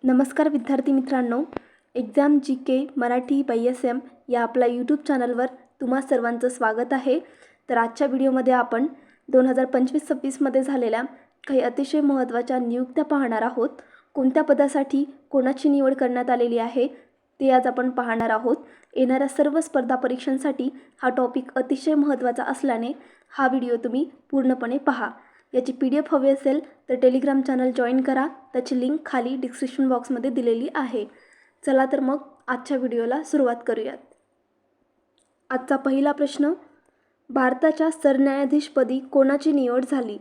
नमस्कार विद्यार्थी मित्रांनो, एक्झाम जी के मराठी BSM या आपल्या यूट्यूब चॅनलवर तुम्हा सर्वांचं स्वागत आहे. तर आजच्या व्हिडिओमध्ये आपण 2025-26मध्ये झालेल्या काही अतिशय महत्त्वाच्या नियुक्त्या पाहणार आहोत. कोणत्या पदासाठी कोणाची निवड करण्यात आलेली आहे ते आज आपण पाहणार आहोत. येणाऱ्या सर्व स्पर्धा परीक्षांसाठी हा टॉपिक अतिशय महत्त्वाचा असल्याने हा व्हिडिओ तुम्ही पूर्णपणे पहा. याची PDF हवी असेल तर टेलिग्राम चॅनल जॉईन करा. त्याची लिंक खाली डिस्क्रिप्शन बॉक्समध्ये दिलेली आहे. चला तर मग आजच्या व्हिडिओला सुरुवात करूयात. आजचा पहिला प्रश्न, भारताच्या सरन्यायाधीशपदी कोणाची निवड झाली?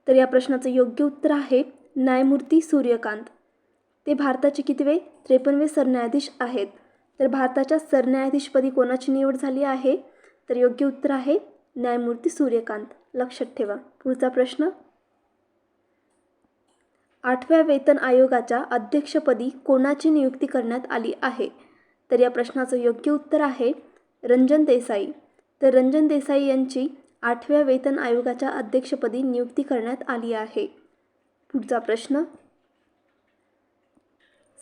तर या प्रश्नाचं योग्य उत्तर आहे न्यायमूर्ती सूर्यकांत. ते भारताचे कितवे 53वे सरन्यायाधीश आहेत. तर भारताच्या सरन्यायाधीशपदी कोणाची निवड झाली आहे? तर योग्य उत्तर आहे न्यायमूर्ती सूर्यकांत. लक्षात ठेवा. पुढचा प्रश्न, 8व्या वेतन आयोगाच्या अध्यक्षपदी कोणाची नियुक्ती करण्यात आली आहे? तर या प्रश्नाचं योग्य उत्तर आहे रंजन देसाई. तर रंजन देसाई यांची 8व्या वेतन आयोगाच्या अध्यक्षपदी नियुक्ती करण्यात आली आहे. पुढचा प्रश्न,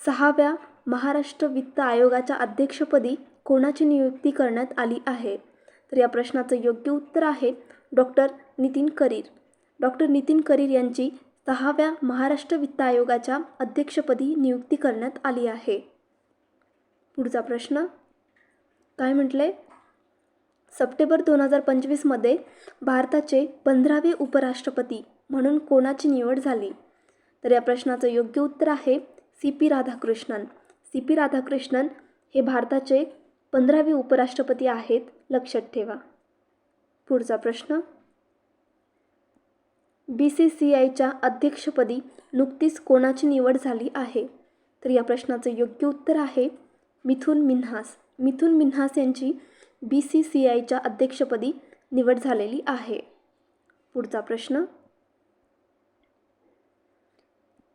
6व्या महाराष्ट्र वित्त आयोगाच्या अध्यक्षपदी कोणाची नियुक्ती करण्यात आली आहे? तर या प्रश्नाचं योग्य उत्तर आहे डॉक्टर नितीन करीर. डॉक्टर नितीन करीर यांची 6व्या महाराष्ट्र वित्त आयोगाच्या अध्यक्षपदी नियुक्ती करण्यात आली आहे. पुढचा प्रश्न, काय म्हटले? सप्टेंबर 2025मध्ये भारताचे 15वे उपराष्ट्रपती म्हणून कोणाची निवड झाली? तर या प्रश्नाचं योग्य उत्तर आहे CP राधाकृष्णन. CP राधाकृष्णन हे भारताचे 15वे उपराष्ट्रपती आहेत. लक्षात ठेवा. पुढचा प्रश्न, BCCIच्या अध्यक्षपदी नुकतीच कोणाची निवड झाली आहे? तर या प्रश्नाचं योग्य उत्तर आहे मिथुन मिन्हास. मिथुन मिन्हास यांची BCCIच्या अध्यक्षपदी निवड झालेली आहे. पुढचा प्रश्न,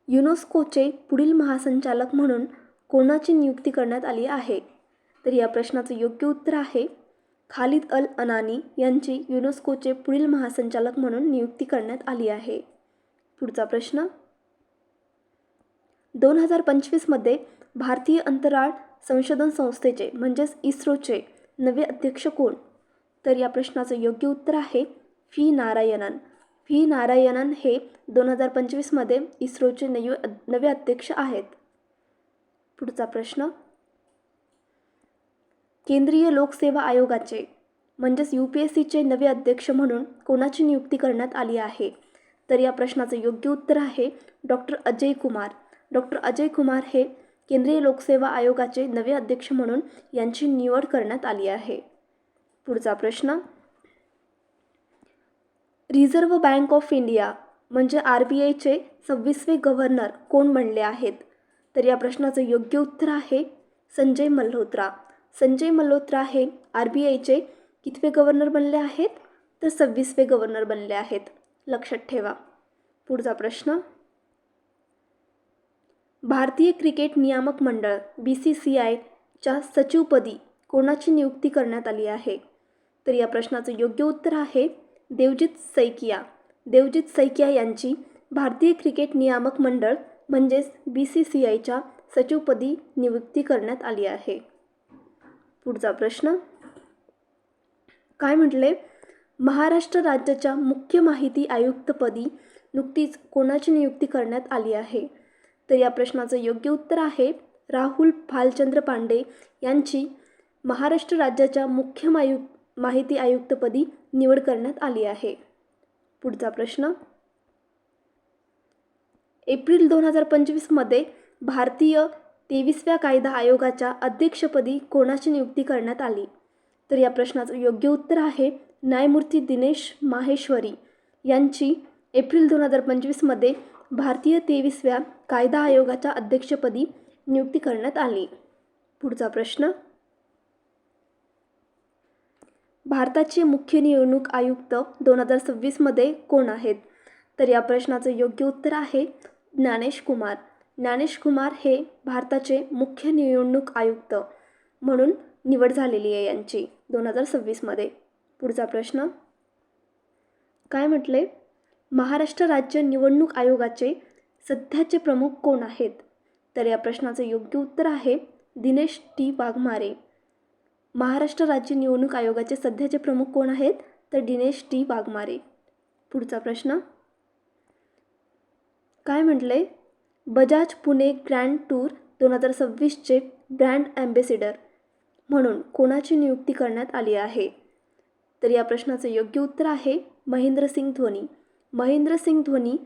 युनेस्कोचे पुढील महासंचालक म्हणून कोणाची नियुक्ती करण्यात आली आहे? तर या प्रश्नाचं योग्य उत्तर आहे खालिद अल अनानी यांची युनेस्कोचे पुढील महासंचालक म्हणून नियुक्ती करण्यात आली आहे. पुढचा प्रश्न, 2025मध्ये भारतीय अंतराळ संशोधन संस्थेचे म्हणजेच इस्रोचे नवे अध्यक्ष कोण? तर या प्रश्नाचं योग्य उत्तर आहे व्ही नारायणन. व्ही नारायणन हे 2025मध्ये इस्रोचे नवे अध्यक्ष आहेत. पुढचा प्रश्न, केंद्रीय लोकसेवा आयोगाचे म्हणजेच UPSCचे नवे अध्यक्ष म्हणून कोणाची नियुक्ती करण्यात आली आहे? तर या प्रश्नाचं योग्य उत्तर आहे डॉक्टर अजय कुमार. डॉक्टर अजय कुमार हे केंद्रीय लोकसेवा आयोगाचे नवे अध्यक्ष म्हणून यांची निवड करण्यात आली आहे. पुढचा प्रश्न, रिझर्व्ह बँक ऑफ इंडिया म्हणजे RBIचे 26वे गव्हर्नर कोण बनले आहेत? तर या प्रश्नाचं योग्य उत्तर आहे संजय मल्होत्रा. संजय मल्होत्रा हे RBIचे कितवे गव्हर्नर बनले आहेत? तर 26वे गव्हर्नर बनले आहेत. लक्षात ठेवा. पुढचा प्रश्न, भारतीय क्रिकेट नियामक मंडळ BCCIच्या सचिवपदी कोणाची नियुक्ती करण्यात आली आहे? तर या प्रश्नाचं योग्य उत्तर आहे देवजित सैकिया. देवजित सैकिया यांची भारतीय क्रिकेट नियामक मंडळ म्हणजेच BCCIच्या सचिवपदी नियुक्ती करण्यात आली आहे. पुढचा प्रश्न, काय म्हटले? महाराष्ट्र राज्याच्या मुख्य माहिती आयुक्तपदी नुकतीच कोणाची नियुक्ती करण्यात आली आहे? तर या प्रश्नाचं योग्य उत्तर आहे राहुल भालचंद्र पांडे यांची महाराष्ट्र राज्याच्या मुख्य माहिती आयुक्तपदी निवड करण्यात आली आहे. पुढचा प्रश्न, एप्रिल 2025मध्ये भारतीय 23व्या कायदा आयोगाच्या अध्यक्षपदी कोणाची नियुक्ती करण्यात आली? तर या प्रश्नाचं योग्य उत्तर आहे न्यायमूर्ती दिनेश माहेश्वरी यांची एप्रिल 2025मध्ये भारतीय 23व्या कायदा आयोगाच्या अध्यक्षपदी नियुक्ती करण्यात आली. पुढचा प्रश्न, भारताचे मुख्य निवडणूक आयुक्त 2026मध्ये कोण आहेत? तर या प्रश्नाचं योग्य उत्तर आहे ज्ञानेश कुमार. ज्ञानेश कुमार हे भारताचे मुख्य निवडणूक आयुक्त म्हणून निवड झालेली आहे यांची 2026मध्ये. पुढचा प्रश्न, काय म्हटले? महाराष्ट्र राज्य निवडणूक आयोगाचे सध्याचे प्रमुख कोण आहेत? तर या प्रश्नाचं योग्य उत्तर आहे दिनेश टी वाघमारे. महाराष्ट्र राज्य निवडणूक आयोगाचे सध्याचे प्रमुख कोण आहेत? तर दिनेश टी वाघमारे. पुढचा प्रश्न काय म्हटले? बजाज पुणे ग्रँड टूर 2026चे ब्रँड ॲम्बेसिडर म्हणून कोणाची नियुक्ती करण्यात आली आहे? तर या प्रश्नाचं योग्य उत्तर आहे महेंद्रसिंग धोनी. महेंद्रसिंग धोनी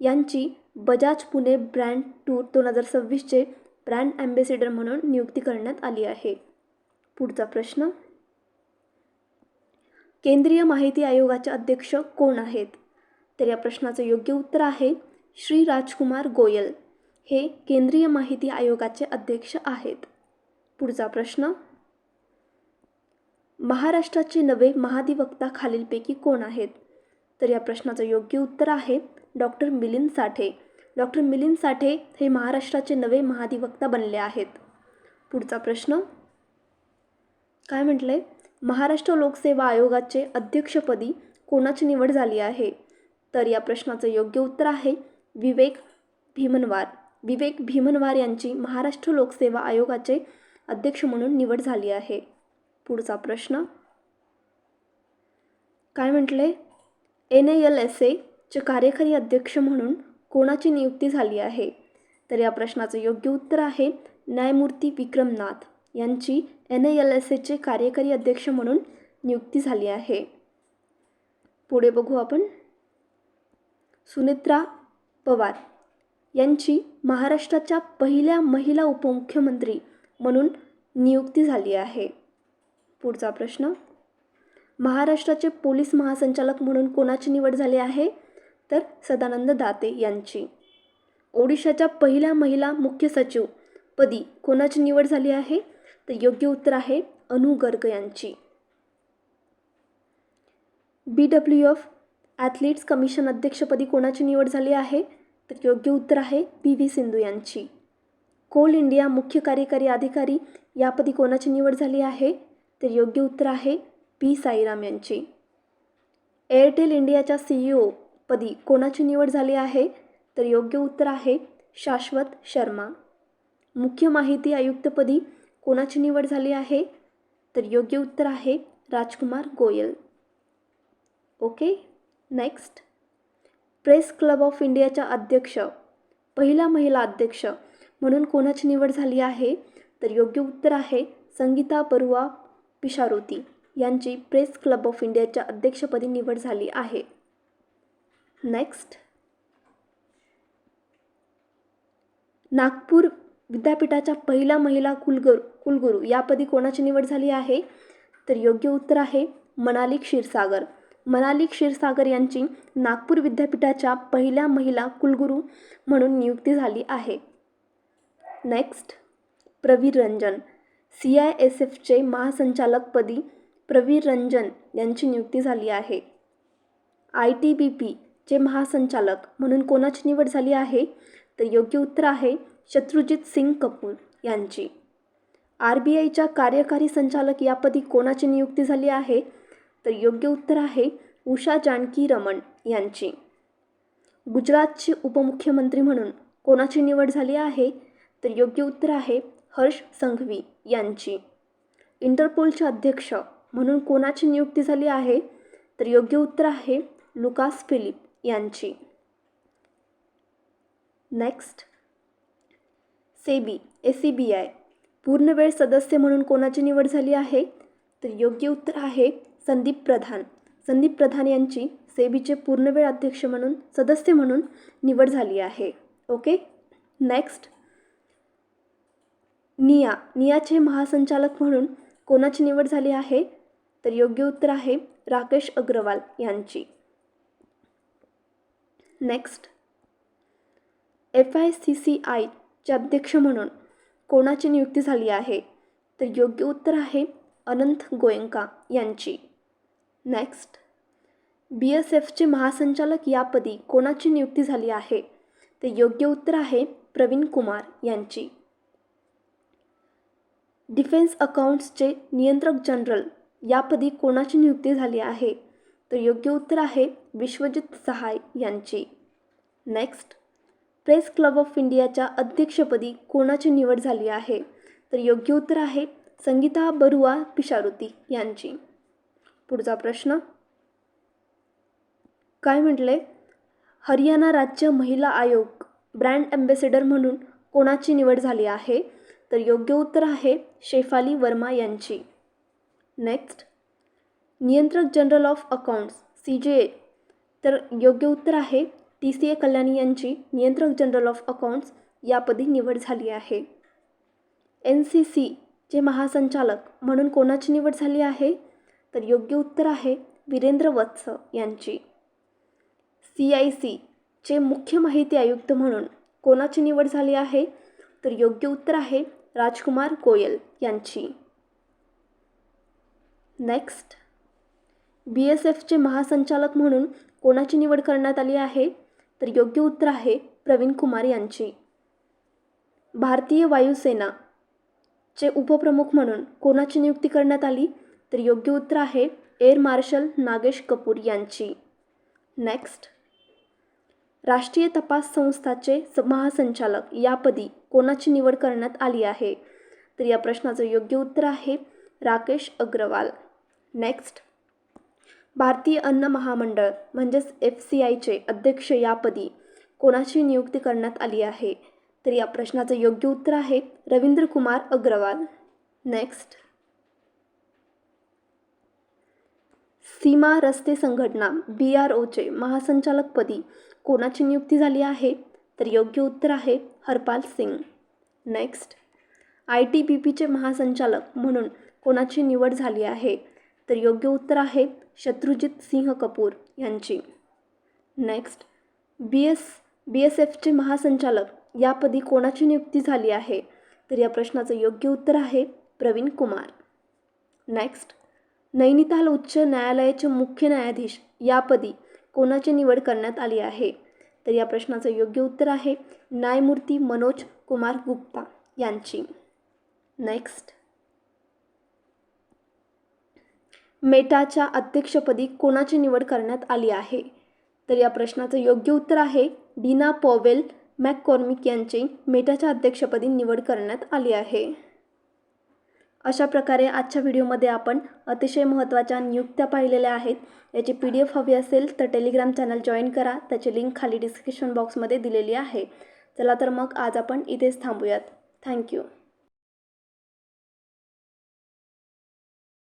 यांची बजाज पुणे ब्रँड टूर 2026चे ब्रँड ॲम्बेसिडर म्हणून नियुक्ती करण्यात आली आहे. पुढचा प्रश्न केंद्रीय माहिती आयोगाचे अध्यक्ष कोण आहेत? तर या प्रश्नाचं योग्य उत्तर आहे श्री राजकुमार गोयल. हे केंद्रीय माहिती आयोगाचे अध्यक्ष आहेत. पुढचा प्रश्न महाराष्ट्राचे नवे महाधिवक्ता खालीलपैकी कोण आहेत? तर या प्रश्नाचं योग्य उत्तर आहे डॉक्टर मिलिंद साठे. डॉक्टर मिलिंद साठे हे महाराष्ट्राचे नवे महाधिवक्ता बनले आहेत. पुढचा प्रश्न काय म्हटले? महाराष्ट्र लोकसेवा आयोगाचे अध्यक्षपदी कोणाची निवड झाली आहे? तर या प्रश्नाचं योग्य उत्तर आहे विवेक भीमनवार. विवेक भीमनवार यांची महाराष्ट्र लोकसेवा आयोगाचे अध्यक्ष म्हणून निवड झाली आहे. पुढचा प्रश्न काय म्हटले? NALSA चे कार्यकारी अध्यक्ष म्हणून कोणाची नियुक्ती झाली आहे? तर या प्रश्नाचं योग्य उत्तर आहे न्यायमूर्ती विक्रमनाथ यांची NALSA चे कार्यकारी अध्यक्ष म्हणून नियुक्ती झाली आहे. पुढे बघू आपण. सुनेत्रा पवार यांची महाराष्ट्राच्या पहिल्या महिला उपमुख्यमंत्री म्हणून नियुक्ती झाली आहे. पुढचा प्रश्न महाराष्ट्राचे पोलीस महासंचालक म्हणून कोणाची निवड झाली आहे? तर सदानंद दाते यांची. ओडिशाच्या पहिल्या महिला मुख्य सचिव पदी कोणाची निवड झाली आहे? तर योग्य उत्तर आहे अनु गर्ग यांची. BWF ॲथलीट्स कमिशन अध्यक्षपदी कोणाची निवड झाली आहे? तर योग्य उत्तर आहे PV सिंधू यांची. कोल इंडिया मुख्य कार्यकारी अधिकारी यापदी कोणाची निवड झाली आहे? तर योग्य उत्तर आहे P साईराम यांची. एअरटेल इंडियाच्या CEO पदी कोणाची निवड झाली आहे? तर योग्य उत्तर आहे शाश्वत शर्मा. मुख्य माहिती आयुक्तपदी कोणाची निवड झाली आहे? तर योग्य उत्तर आहे Rajkumar Goyal. Okay. Next press club of इंडियाच्या अध्यक्ष पहिला महिला अध्यक्ष म्हणून कोणाची निवड झाली आहे? तर योग्य उत्तर आहे संगीता बरुआ पिशारोती यांची प्रेस क्लब ऑफ इंडियाच्या अध्यक्षपदी निवड झाली आहे. नेक्स्ट नागपूर विद्यापीठाच्या पहिला महिला कुलगुरू यापदी कोणाची निवड झाली आहे? तर योग्य उत्तर आहे मनाली क्षीरसागर. मनाली क्षीरसागर यांची नागपूर विद्यापीठाच्या पहिल्या महिला कुलगुरू म्हणून नियुक्ती झाली आहे. नेक्स्ट प्रवीर रंजन CISFचे महासंचालकपदी प्रवीर रंजन यांची नियुक्ती झाली आहे. ITBPचे महासंचालक म्हणून कोणाची निवड झाली आहे? तर योग्य उत्तर आहे शत्रुजित सिंग कपूर यांची. RBIच्या कार्यकारी संचालक यापदी कोणाची नियुक्ती झाली आहे? तर योग्य उत्तर आहे उषा जानकी रमण यांची. गुजरातचे उपमुख्यमंत्री म्हणून कोणाची निवड झाली आहे? तर योग्य उत्तर आहे हर्ष संघवी यांची. इंटरपोलचे अध्यक्ष म्हणून कोणाची नियुक्ती झाली आहे? तर योग्य उत्तर आहे लुकास फिलिप यांची. नेक्स्ट सेबी SCBI पूर्णवेळ सदस्य म्हणून कोणाची निवड झाली आहे? तर योग्य उत्तर आहे संदीप प्रधान. संदीप प्रधान यांची सेबीचे पूर्णवेळ अध्यक्ष म्हणून सदस्य म्हणून निवड झाली आहे. ओके. नेक्स्ट नियाचे महासंचालक म्हणून कोणाची निवड झाली आहे? तर योग्य उत्तर आहे राकेश अग्रवाल यांची. नेक्स्ट FICCIचे अध्यक्ष म्हणून कोणाची नियुक्ती झाली आहे? तर योग्य उत्तर आहे अनंत गोयंका यांची. नेक्स्ट BSFचे महासंचालक यापदी कोणाची नियुक्ती झाली आहे? तर योग्य उत्तर आहे प्रवीण कुमार यांची. डिफेन्स अकाउंट्सचे नियंत्रक जनरल यापदी कोणाची नियुक्ती झाली आहे? तर योग्य उत्तर आहे विश्वजित सहाय यांची. नेक्स्ट प्रेस क्लब ऑफ इंडियाच्या अध्यक्षपदी कोणाची निवड झाली आहे? तर योग्य उत्तर आहे संगीता बरुआ पिशारुती यांची. पुढचा प्रश्न काय म्हटले? हरियाणा राज्य महिला आयोग ब्रँड ॲम्बॅसेडर म्हणून कोणाची निवड झाली आहे? तर योग्य उत्तर आहे शेफाली वर्मा यांची. नेक्स्ट, नियंत्रक जनरल ऑफ अकाउंट्स CJA, तर योग्य उत्तर आहे TCA कल्याणी यांची नियंत्रक जनरल ऑफ अकाउंट्स यापदी निवड झाली आहे. NCC चे महासंचालक म्हणून कोणाची निवड झाली आहे? तर योग्य उत्तर आहे वीरेंद्र वत्स यांची. CIC चे मुख्य माहिती आयुक्त म्हणून कोणाची निवड झाली आहे? तर योग्य उत्तर आहे राजकुमार गोयल यांची. नेक्स्ट, BSF चे महासंचालक म्हणून कोणाची निवड करण्यात आली आहे? तर योग्य उत्तर आहे प्रवीण कुमार यांची. भारतीय वायुसेना चे उपप्रमुख म्हणून कोणाची नियुक्ती करण्यात आली? तर योग्य उत्तर आहे एअर मार्शल नागेश कपूर यांची. नेक्स्ट, राष्ट्रीय तपास संस्थाचे महासंचालक यापदी कोणाची निवड करण्यात आली आहे? तर या प्रश्नाचं योग्य उत्तर आहे राकेश अग्रवाल. नेक्स्ट, भारतीय अन्न महामंडळ म्हणजेच FCIचे अध्यक्ष यापदी कोणाची नियुक्ती करण्यात आली आहे? तर या प्रश्नाचं योग्य उत्तर आहे रवींद्र कुमार अग्रवाल. नेक्स्ट, सीमा रस्ते संघटना BROचे महासंचालकपदी कोणाची नियुक्ती झाली आहे? तर योग्य उत्तर आहे हरपाल सिंग. नेक्स्ट, ITBPचे महासंचालक म्हणून कोणाची निवड झाली आहे? तर योग्य उत्तर आहे शत्रुजित सिंह कपूर यांची. नेक्स्ट, BSFचे महासंचालक यापदी कोणाची नियुक्ती झाली आहे? तर या प्रश्नाचं योग्य उत्तर आहे प्रवीण कुमार. नेक्स्ट, नैनिताल उच्च न्यायालयाचे मुख्य न्यायाधीश यापदी कोणाची निवड करण्यात आली आहे? तर या प्रश्नाचं योग्य उत्तर आहे न्यायमूर्ती मनोज कुमार गुप्ता यांची. नेक्स्ट, मेटाच्या अध्यक्षपदी कोणाची निवड करण्यात आली आहे? तर या प्रश्नाचं योग्य उत्तर आहे डीना पॉवेल मॅककॉर्मिक यांची मेटाच्या अध्यक्षपदी निवड करण्यात आली आहे. अशा प्रकारे आजच्या व्हिडिओमध्ये आपण अतिशय महत्त्वाच्या नियुक्त्या पाहिलेल्या आहेत. याची PDF हवी असेल तर टेलिग्राम चॅनल जॉईन करा. त्याची लिंक खाली डिस्क्रिप्शन बॉक्समध्ये दिलेली आहे. चला तर मग आज आपण इथेच थांबूयात. थँक्यू.